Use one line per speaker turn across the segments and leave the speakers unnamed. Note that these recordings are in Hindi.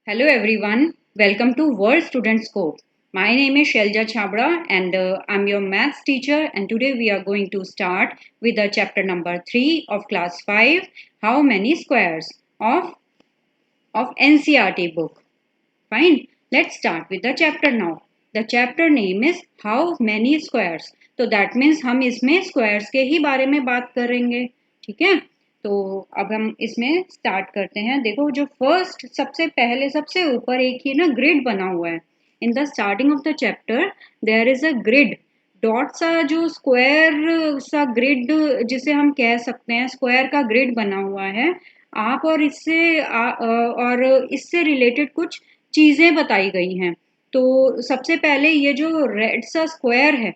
Hello everyone, welcome to World Student Scope. My name is Shelja Chabra and I'm your maths teacher, and today we are going to start with the chapter number 3 of class 5, How Many Squares of NCERT book. Fine, let's start with the chapter now. The chapter name is How Many Squares. तो that means हम इसमें squares के ही बारे में बात करेंगे. ठीक है, तो अब हम इसमें स्टार्ट करते हैं. देखो जो फर्स्ट सबसे पहले सबसे ऊपर एक ही ना ग्रिड बना हुआ है. In the starting of the chapter there is a grid. Dot सा जो स्क्वायर सा ग्रिड जिसे हम कह सकते हैं, स्क्वायर का ग्रिड बना हुआ है. आप और इससे रिलेटेड कुछ चीजें बताई गई हैं. तो सबसे पहले ये जो रेड सा स्क्वायर है,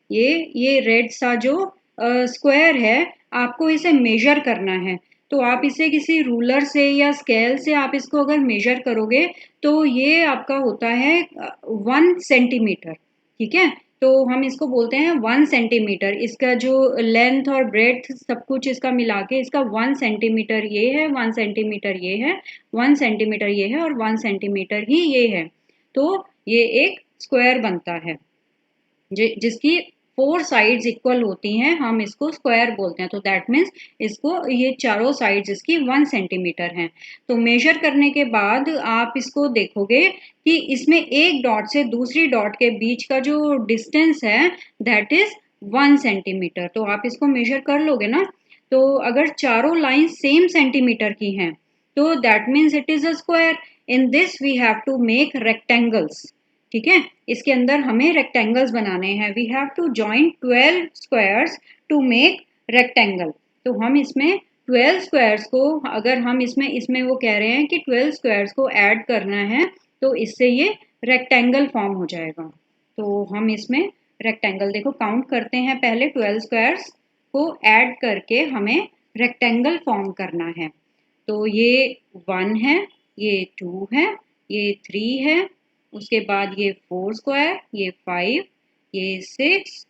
ये रेड सा जो स्क्वायर है, आपको इसे मेजर करना है. तो आप इसे किसी रूलर से या स्केल से आप इसको अगर मेजर करोगे तो ये आपका होता है 1 सेंटीमीटर. ठीक है, तो हम इसको बोलते हैं 1 सेंटीमीटर. इसका जो लेंथ और ब्रेड्थ सब कुछ इसका मिला के इसका 1 सेंटीमीटर ये है, 1 सेंटीमीटर ये है, 1 सेंटीमीटर ये है और 1 सेंटीमीटर ही ये है. तो ये एक स्क्वायर बनता है जिसकी 4 साइड्स इक्वल होती हैं, हम इसको स्क्वायर बोलते हैं. तो दैट मीन्स इसको ये चारों साइड्स इसकी 1 सेंटीमीटर हैं. तो मेजर करने के बाद आप इसको देखोगे कि इसमें एक डॉट से दूसरी डॉट के बीच का जो डिस्टेंस है दैट इज 1 सेंटीमीटर. तो आप इसको मेजर कर लोगे ना. तो अगर चारों लाइन सेम सेंटीमीटर की हैं तो that means it is a square. In this we have to make rectangles. ठीक है, इसके अंदर हमें रेक्टेंगल्स बनाने हैं. We have to join 12 squares to make rectangle. तो हम इसमें 12 स्क्वायर्स को, अगर हम इसमें इसमें वो कह रहे हैं कि 12 स्क्वायर्स को ऐड करना है तो इससे ये रेक्टेंगल फॉर्म हो जाएगा. तो हम इसमें रेक्टेंगल देखो काउंट करते हैं. पहले 12 स्क्वायर्स को ऐड करके हमें रेक्टेंगल फॉर्म करना है. तो ये 1 है, ये 2 है, ये 3 है, उसके बाद ये 4 स्क्वायर, ये 5, ये 6,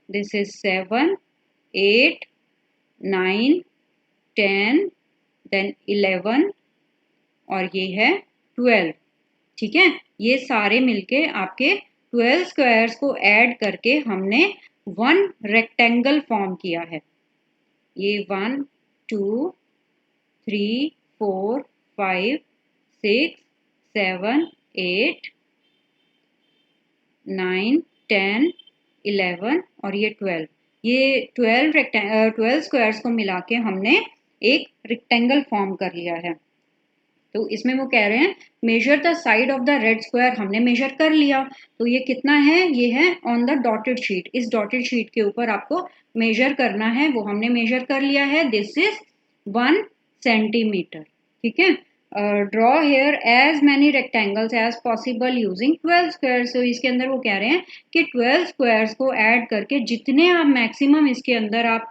दिस इज 7, 8, 9, 10, देन 11 और ये है 12. ठीक है, ये सारे मिलके आपके 12 स्क्वायर्स को ऐड करके हमने 1 रेक्टेंगल फॉर्म किया है. ये 1, 2, 3, 4, 5, 6, 7, 8, 9, 10, 11 और ये 12. ये 12 स्क्वायर्स को मिला के हमने एक रेक्टेंगल फॉर्म कर लिया है. तो इसमें वो कह रहे हैं measure the side of the red square. हमने मेजर कर लिया. तो ये कितना है, ये है ऑन द डॉटेड शीट. इस डॉटेड शीट के ऊपर आपको मेजर करना है, वो हमने मेजर कर लिया है. This is 1 centimetre. ठीक है, draw here as many rectangles as possible using 12 squares. तो इसके अंदर वो कह रहे हैं कि 12 स्क्वायर्स को ऐड करके जितने आप मैक्सिमम इसके अंदर आप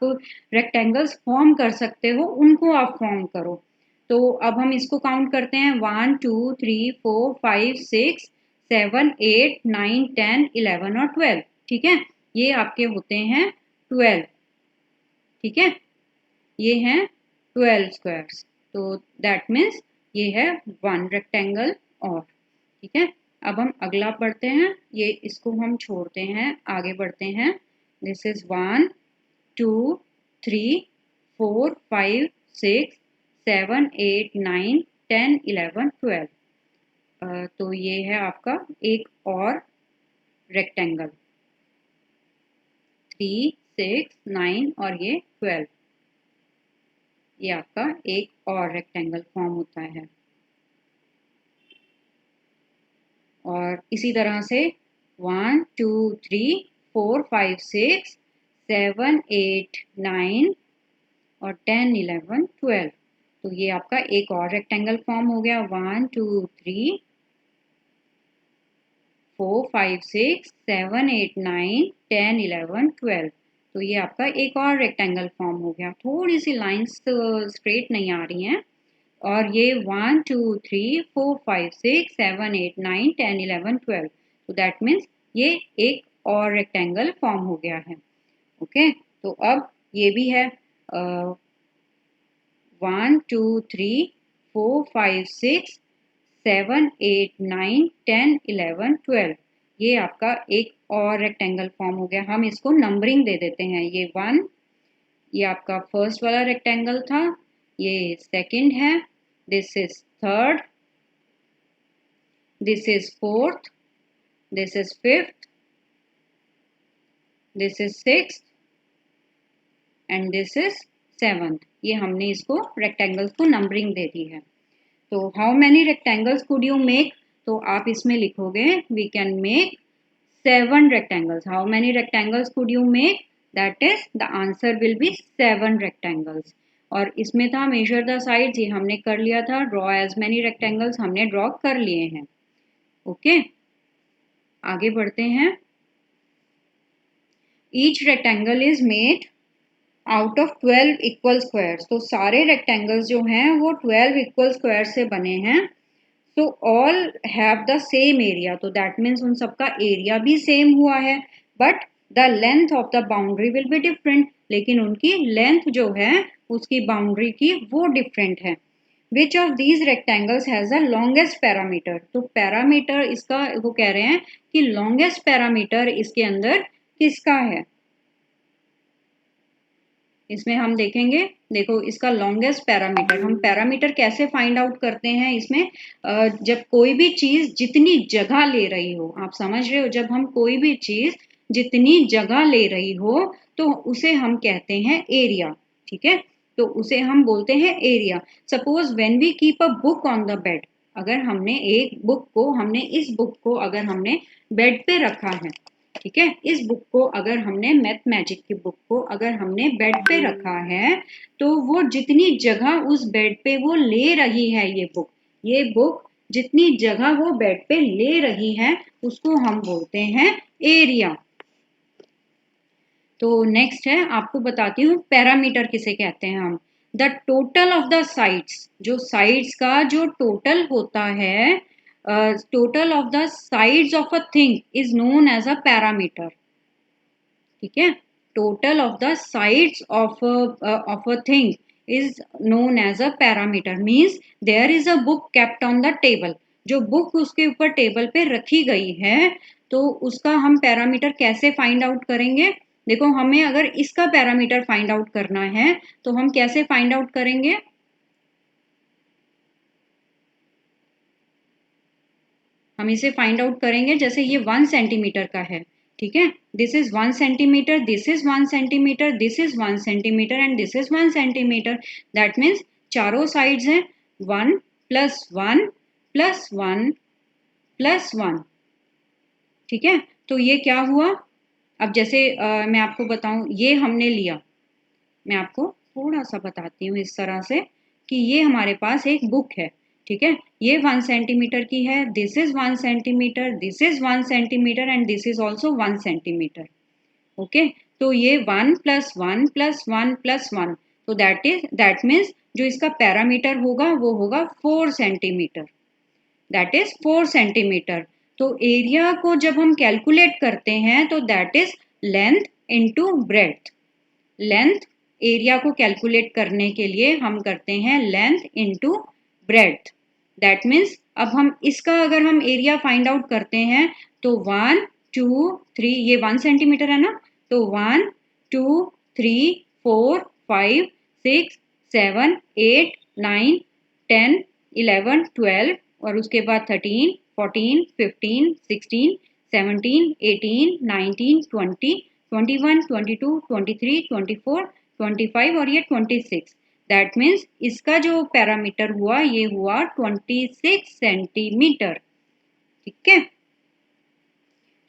रेक्टेंगल्स फॉर्म कर सकते हो उनको आप फॉर्म करो. तो अब हम इसको काउंट करते हैं. 1, 2, 3, 4, 5, 6, 7, 8, 9, 10, 11 और 12. ठीक है, ये आपके होते हैं 12. ठीक है, ये हैं 12 स्क्वायर्स. तो दैट मीन्स ये है 1 रेक्टेंगल. और ठीक है, अब हम अगला पढ़ते हैं. ये इसको हम छोड़ते हैं, आगे बढ़ते हैं. This is 1, 2, 3, 4, 5, 6, 7, 8, 9, 10, 11, 12. तो ये है आपका एक और रेक्टेंगल. 3, 6, 9 और ये 12. ये आपका एक और रेक्टेंगल फॉर्म होता है. और इसी तरह से 1, 2, 3, 4, 5, 6, 7, 8, 9 और 10, 11, 12. तो ये आपका एक और रेक्टेंगल फॉर्म हो गया. 1, 2, 3, 4, 5, 6, 7, 8, 9, 10, 11, 12. तो ये आपका एक और रेक्टेंगल फॉर्म हो गया. थोड़ी सी लाइंस स्ट्रेट नहीं आ रही हैं. और ये 1, 2, 3, 4, 5, 6, 7, 8, 9, 10, 11, 12. तो दैट मीन्स ये एक और रेक्टेंगल फॉर्म हो गया है. ओके, तो अब ये भी है 1, 2, 3, 4, 5, 6, 7, 8, 9, 10, 11, 12। ये आपका एक और रेक्टेंगल फॉर्म हो गया। हम इसको नंबरिंग दे देते हैं। ये 1, ये आपका फर्स्ट वाला रेक्टेंगल था, ये सेकंड है, this is third, this is fourth, this is fifth, this is sixth and this is seventh. ये हमने इसको रेक्टेंगल्स को नंबरिंग दे दी है। तो how many rectangles could you make? तो आप इसमें लिखोगे we can make 7 rectangles. How many rectangles could you make? That is the answer will be 7 rectangles. और इसमें था measure the sides, ये हमने कर लिया था। draw as many rectangles हमने draw कर लिए हैं। ओके, आगे बढ़ते हैं। each rectangle is made out of 12 equal squares। तो सारे rectangles जो हैं वो 12 equal squares से बने हैं। तो all have the same area, तो that means उन सबका एरिया भी सेम हुआ है, but the length of the boundary will be different. लेकिन उनकी लेंथ जो है उसकी बाउंड्री की वो डिफरेंट है। Which of these rectangles has the longest parameter? तो पैरामीटर इसका वो कह रहे हैं कि लॉन्गेस्ट पैरामीटर इसके अंदर किसका है। इसमें हम देखेंगे, देखो इसका लॉन्गेस्ट पैरामीटर, हम पैरामीटर कैसे फाइंड आउट करते हैं इसमें, जब कोई भी चीज जितनी जगह ले रही हो, आप समझ रहे हो, जब हम कोई भी चीज जितनी जगह ले रही हो तो उसे हम कहते हैं एरिया। ठीक है, तो उसे हम बोलते हैं area. Suppose when we keep a book on the bed, अगर हमने एक बुक को, हमने इस बुक को अगर हमने बेड पे रखा है, ठीक है, इस बुक को अगर हमने, मैथ मैजिक की बुक को अगर हमने बेड पे रखा है तो वो जितनी जगह उस बेड पे वो ले रही है, ये बुक जितनी जगह वो बेड पे ले रही है उसको हम बोलते हैं एरिया। तो नेक्स्ट है, आपको बताती हूँ पैरामीटर किसे कहते हैं हम। The total of the sides, जो साइड्स का जो टोटल होता है, total of the sides of a thing is known as a perimeter. ठीक है, total of the sides of a thing is known as a perimeter. Means there is a book kept on the table, जो बुक उसके ऊपर टेबल पे रखी गई है तो उसका हम पैरामीटर कैसे फाइंड आउट करेंगे। देखो, हमें अगर इसका पैरामीटर फाइंड आउट करना है तो हम कैसे फाइंड आउट करेंगे। हम इसे फाइंड आउट करेंगे, जैसे ये 1 सेंटीमीटर का है, ठीक है, this is 1 centimetre, this is 1 centimetre, this is 1 centimetre and this is 1 centimetre. That means चारों साइड्स हैं 1 प्लस 1 प्लस 1 प्लस 1। ठीक है, तो ये क्या हुआ। अब जैसे मैं आपको बताऊं, ये हमने लिया, मैं आपको थोड़ा सा बताती हूँ इस तरह से कि ये हमारे पास एक बुक है, ठीक है, ये 1 सेंटीमीटर की है, this is 1 centimetre, this is 1 centimetre and this is also 1 centimetre. Okay, तो ये 1 प्लस 1 प्लस 1 प्लस 1, तो दैट मीन्स जो इसका पैरामीटर होगा वो होगा 4 सेंटीमीटर। That is 4 centimetre. तो एरिया को जब हम कैलकुलेट करते हैं तो that is length into breadth. Length, area को कैलकुलेट करने के लिए हम करते हैं length into breadth. That means अब हम इसका अगर हम एरिया फाइंड आउट करते हैं तो 1 2 3, ये 1 सेंटीमीटर है ना, तो 1 2 3 4 5 6 7 8 9 10 11 12 और उसके बाद 13 14 15 16 17 18 19 20 21 22 23 24 25 और ये 26। दैट मीन्स इसका जो पैरामीटर हुआ ये हुआ 26 सेंटीमीटर। ठीक है,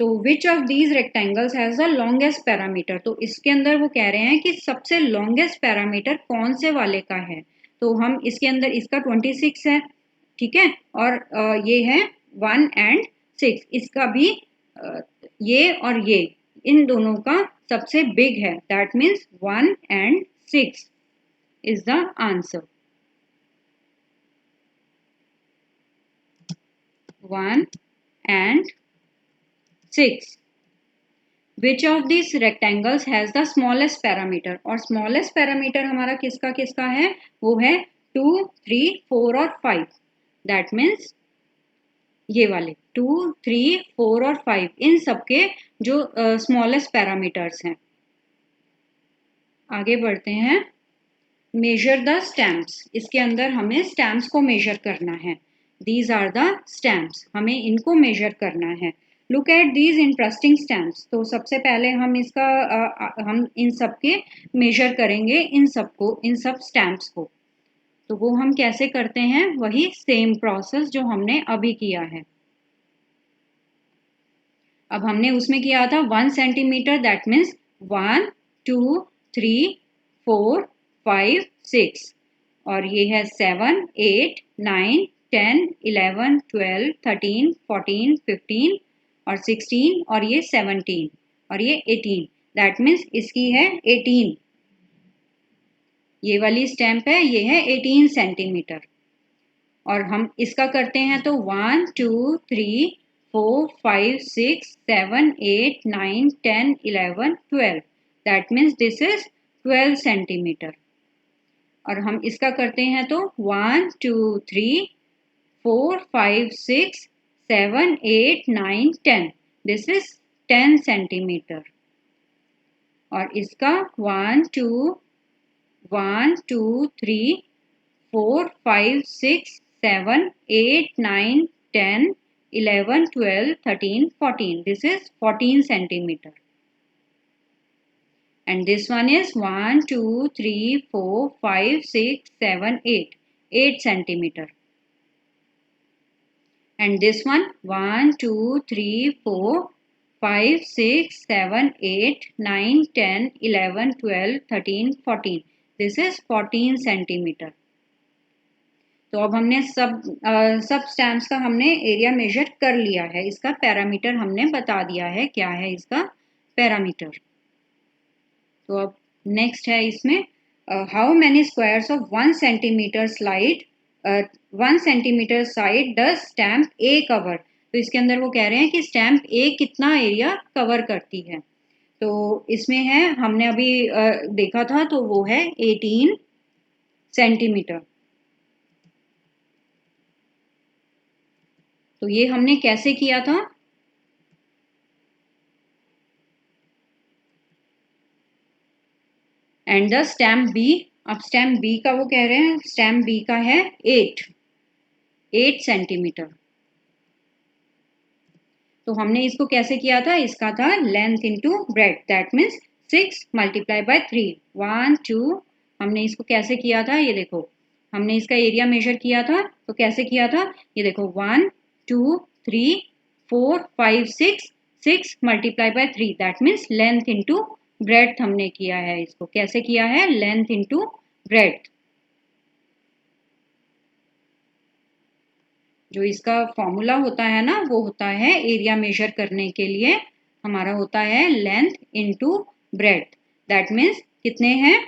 तो which of these rectangles has the longest parameter, तो इसके अंदर वो कह रहे हैं कि सबसे लॉन्गेस्ट पैरामीटर कौन से वाले का है। तो हम इसके अंदर, इसका 26 है, ठीक है, और ये है 1 एंड 6, इसका भी ये और ये, इन दोनों का सबसे बिग है। That means 1 and 6 is the answer. 1 and 6। Which of this rectangles has the smallest parameter, और स्मॉलेस्ट पैरामीटर हमारा किसका किसका है, वो है 2 3 4 और 5। दैट मीन्स ये वाले 2, 3, 4 और 5 इन सबके जो स्मॉलेस्ट पैरामीटर्स हैं। आगे बढ़ते हैं। मेजर द स्टैम्प्स, इसके अंदर हमें स्टैम्प्स को मेजर करना है। दीज आर द स्टैम्प्स, हमें इनको मेजर करना है। Look at these interesting stamps. तो सबसे पहले हम इसका हम इन सब के मेजर करेंगे, इन सब स्टैम्प्स को। तो वो हम कैसे करते हैं, वही सेम प्रोसेस जो हमने अभी किया है। अब हमने उसमें किया था 1 सेंटीमीटर, दैट मीन्स 1, 2, 3, 4, 5, 6 और ये है 7, 8, 9, 10, 11, 12, 13, 14, 15 और 16 और ये 17 और ये 18, दैट मीन्स इसकी है 18। ये वाली स्टैम्प है, ये है 18 सेंटीमीटर। और हम इसका करते हैं तो 1, 2, 3, 4, 5, 6, 7, 8, 9, 10, 11, 12, that means this is 12 centimetre. और हम इसका करते हैं तो 1, 2, 3, 4, 5, 6, 7, 8, 9, 10, दिस इज 10 सेंटीमीटर। और इसका 1, 2, 3, 4, 5, 6, 7, 8, 9, 10, 11, 12, 13, 14. This is 14 centimeter. And this one is 1, 2, 3, 4, 5, 6, 7, 8. 8 centimeter. And this one 1, 2, 3, 4, 5, 6, 7, 8, 9, 10, 11, 12, 13, 14. This is 14 centimeter. तो अब हमने सब स्टैम्प्स का हमने एरिया मेजर कर लिया है। इसका पैरामीटर हमने बता दिया है, क्या है इसका पैरामीटर। तो अब नेक्स्ट है इसमें how many squares of 1 centimetre slide 1 centimetre side does stamp A cover. तो इसके अंदर वो कह रहे हैं कि स्टैम्प ए कितना एरिया कवर करती है। तो इसमें है, हमने अभी देखा था, तो वो है 18 सेंटीमीटर। तो ये हमने कैसे किया था, एंड द स्टैम्प बी। अब स्टैम्प बी का वो कह रहे हैं, स्टैम्प बी का है 8 सेंटीमीटर। तो हमने इसको कैसे किया था, इसका था length into breadth, that means 6 multiply by 3, 1, 2। हमने इसको कैसे किया था, ये देखो, हमने इसका एरिया मेजर किया था। तो कैसे किया था, ये देखो 1, 2, 3, 4, 5, 6, 6 multiply by 3, that means length into breadth हमने किया है। इसको कैसे किया है, लेंथ इंटू ब्रेड्थ। जो इसका फॉर्मूला होता है ना, वो होता है एरिया मेजर करने के लिए हमारा होता है length into breadth. That means कितने हैं,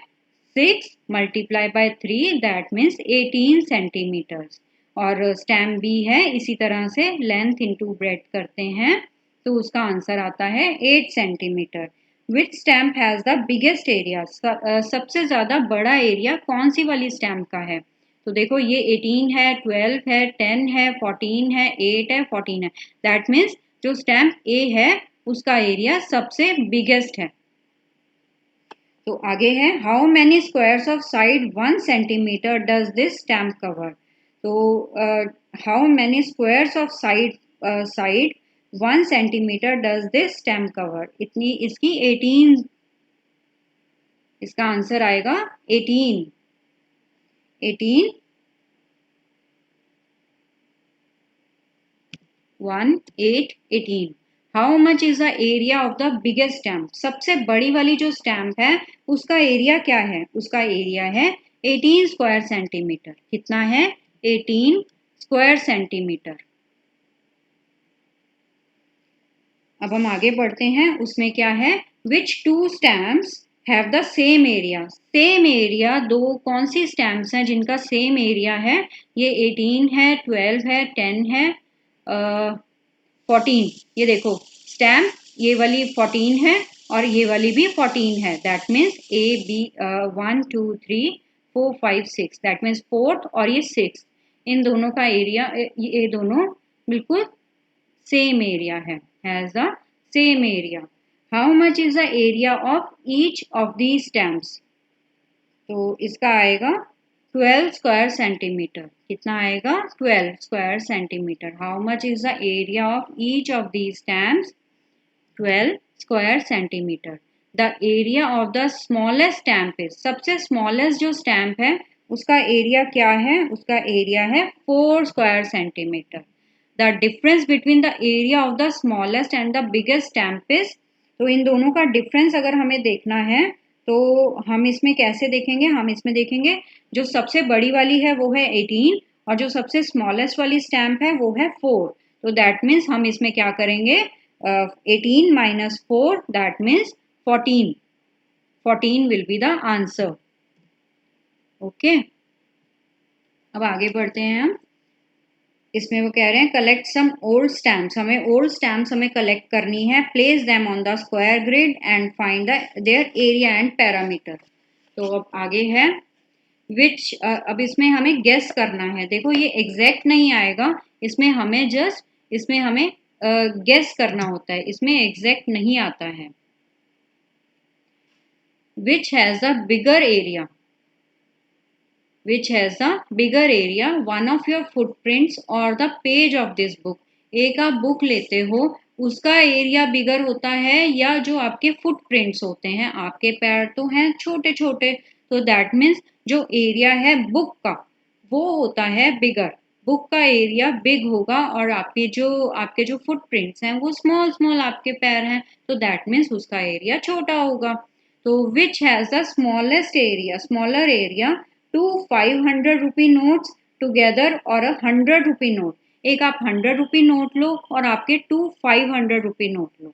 6 multiply by 3, that means 18 centimetres. और स्टैम्प बी है, इसी तरह से लेंथ इंटू ब्रेड्थ करते हैं तो उसका आंसर आता है 8 centimetre. Which stamp has the biggest area, सबसे ज़्यादा बड़ा एरिया कौन सी वाली स्टैम्प का है। तो देखो ये 18 है, 12 है, 10 है, 14 है, 8 है, 14 है, दैट मीन्स जो स्टैम्प ए है उसका एरिया सबसे बिगेस्ट है। तो आगे है, how many squares of side 1 centimetre does this stamp cover. तो how many squares of side 1 centimetre does this stamp cover, इतनी इसकी 18, इसका आंसर आएगा 18 1, 8, 18। How much is the area of the biggest stamp, सबसे बड़ी वाली जो स्टैम्प है उसका एरिया क्या है, उसका एरिया है 18 स्क्वायर सेंटीमीटर। कितना है, 18 स्क्वायर सेंटीमीटर। अब हम आगे बढ़ते हैं, उसमें क्या है, which two stamps have the same area. Same area दो कौन सी स्टैम्प्स हैं जिनका सेम एरिया है, ये 18 है, 12 है, 10 है, 14। ये देखो स्टैम्प ये वाली 14 है और ये वाली भी 14 है, that means A B 1, 2, 3, 4, 5, 6, that means 4th और ये 6, इन दोनों का एरिया, ये दोनों बिल्कुल same area has the same area. How much is the area of each of the stamps? तो इसका आएगा 12 स्क्वायर सेंटीमीटर। कितना आएगा? 12 square centimetre. How much is the area of each of the stamps? 12 square centimetre. The area of the smallest stamp is, सबसे स्मॉलेस्ट जो स्टैम्प है उसका एरिया क्या है? उसका एरिया है 4 square centimetre. The difference between the area of the smallest and the biggest stamp is, तो इन दोनों का डिफरेंस अगर हमें देखना है तो हम इसमें कैसे देखेंगे? हम इसमें देखेंगे जो सबसे बड़ी वाली है वो है 18 और जो सबसे स्मॉलेस्ट वाली स्टैम्प है वो है 4। तो दैट मीन्स हम इसमें क्या करेंगे? 18 minus 4, that means 14. 14 will be the answer. Okay, अब आगे बढ़ते हैं हम। इसमें वो कह रहे हैं कलेक्ट सम ओल्ड स्टैम्प्स, हमें ओल्ड स्टैम्प्स हमें कलेक्ट करनी है। Place them on the square grid and find their area and parameter. तो अब आगे है विच, अब इसमें हमें गेस करना है। देखो ये एग्जैक्ट नहीं आएगा, इसमें हमें जस्ट इसमें हमें गेस करना होता है, इसमें एग्जैक्ट नहीं आता है। which has a bigger area, which has a bigger area, one of your footprints or the page of this book। एक आप बुक लेते हो, उसका एरिया बिगर होता है या जो आपके फुटप्रिंट्स होते हैं, आपके पैर तो हैं छोटे छोटे, तो दैट मीन्स जो एरिया है बुक का वो होता है बिगर। बुक का एरिया बिग होगा और आपके जो फुटप्रिंट्स हैं वो स्मॉल स्मॉल आपके पैर हैं, तो दैट मीन्स उसका एरिया छोटा होगा। तो which has the smallest area, smaller area two 500 rupee notes together और 100 रुपी नोट। एक आप 100 रुपी नोट लो और आपके 500 रुपी नोट लो,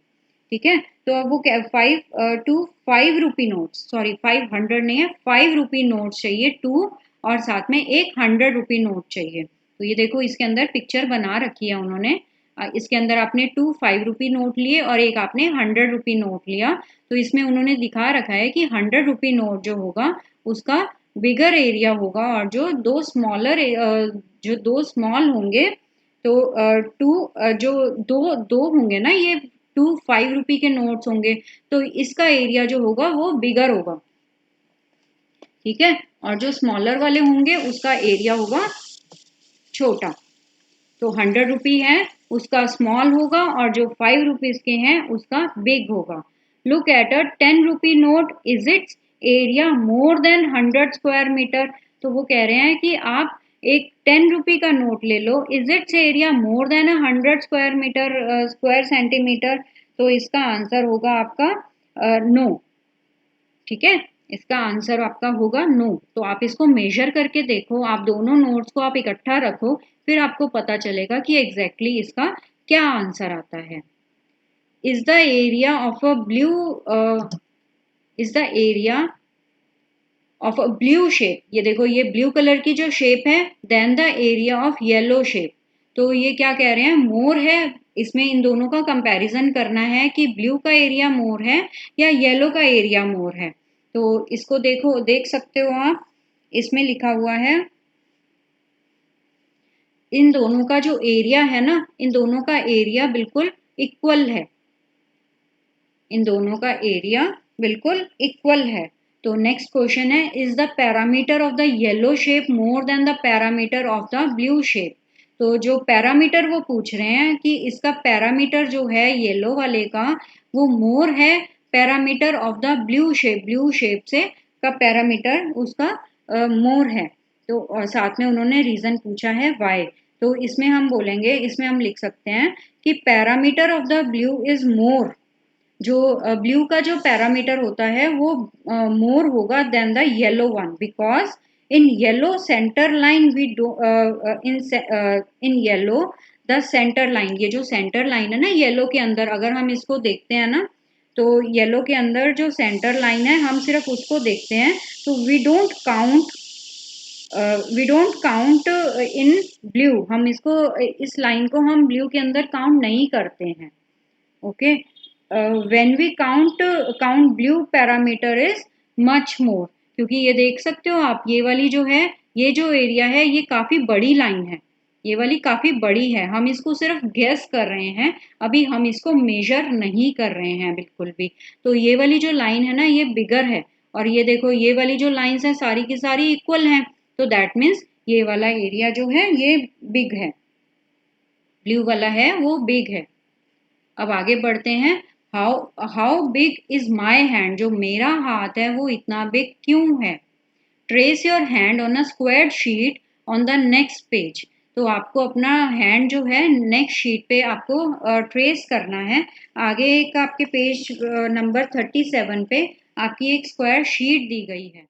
ठीक है। तो अब वो क्या, 5 रुपी नोट, सॉरी 500 नहीं है, 5 रुपी नोट चाहिए टू, और साथ में एक 100 रुपी नोट चाहिए। तो ये देखो इसके अंदर पिक्चर बना रखी है उन्होंने। इसके अंदर आपने 5 रुपी नोट लिए और एक आपने 100 रुपी नोट लिया। तो इसमें उन्होंने दिखा रखा है कि 100 रुपी नोट जो होगा उसका बिगर एरिया होगा, और जो दो स्मॉल होंगे, तो जो दो दो होंगे ना, ये 5 रुपी के नोट्स होंगे, तो इसका एरिया जो होगा वो बिगर होगा, ठीक है। और जो स्मॉलर वाले होंगे उसका एरिया होगा छोटा। तो 100 रुपी है उसका स्मॉल होगा और जो 5 रुपीज के हैं उसका बिग होगा। Look at a 10 rupee note, is its area more than 100 square metre. तो वो कह रहे हैं कि आप एक 10 रुपी का नोट ले लो, is its area more than 100 square metre, square centimetre. तो इसका आंसर होगा आपका नो, ठीक है। इसका आंसर आपका होगा नो। तो आप इसको मेजर करके देखो, आप दोनों नोट्स को आप इकट्ठा रखो, फिर आपको पता चलेगा कि एग्जैक्टली इसका क्या आंसर आता है। Is the area of a blue, is the area of a blue shape, ये देखो ये ब्लू कलर की जो शेप है, then the area of yellow shape. तो ये क्या कह रहे हैं, मोर है। इसमें इन दोनों का कंपैरिजन करना है कि ब्लू का एरिया मोर है या येलो का एरिया मोर है। तो इसको देखो, देख सकते हो आप, इसमें लिखा हुआ है इन दोनों का जो एरिया है ना, इन दोनों का एरिया बिल्कुल इक्वल है, इन दोनों का एरिया बिल्कुल इक्वल है। तो नेक्स्ट क्वेश्चन है, is the parameter of the yellow shape more than the parameter of the blue shape. तो जो पैरामीटर वो पूछ रहे हैं कि इसका पैरामीटर जो है येलो वाले का वो मोर है parameter of the blue shape से का पैरामीटर उसका मोर है। तो और साथ में उन्होंने रीजन पूछा है वाई। तो इसमें हम बोलेंगे, इसमें हम लिख सकते हैं कि parameter of the blue is more, जो ब्लू का जो पैरामीटर होता है वो मोर होगा than the yellow one, because in yellow centre line we do in yellow the centre line, ये जो सेंटर लाइन है ना येलो के अंदर, अगर हम इसको देखते हैं ना, तो येलो के अंदर जो सेंटर लाइन है हम सिर्फ उसको देखते हैं, तो we don't count in blue, हम इसको इस लाइन को हम ब्लू के अंदर काउंट नहीं करते हैं, okay. When we count blue perimeter is much more, क्योंकि ये देख सकते हो आप, ये वाली जो है, ये जो एरिया है ये काफी बड़ी लाइन है, ये वाली काफ़ी बड़ी है, हम इसको सिर्फ गेस कर रहे हैं, अभी हम इसको मेजर नहीं कर रहे हैं बिल्कुल भी। तो ये वाली जो लाइन है ना ये बिगर है, और ये देखो ये वाली जो लाइंस हैं सारी की सारी इक्वल हैं, तो दैट मीन्स ये वाला एरिया जो है ये बिग है, ब्लू वाला है वो बिग है। अब आगे बढ़ते हैं। How how big is my hand, जो मेरा हाथ है वो इतना बिग क्यों है। Trace your hand on a square sheet on the next page. तो आपको अपना हैंड जो है नेक्स्ट शीट पे आपको ट्रेस करना है। आगे एक आपके पेज नंबर 37 पे आपकी एक स्क्वायर शीट दी गई है।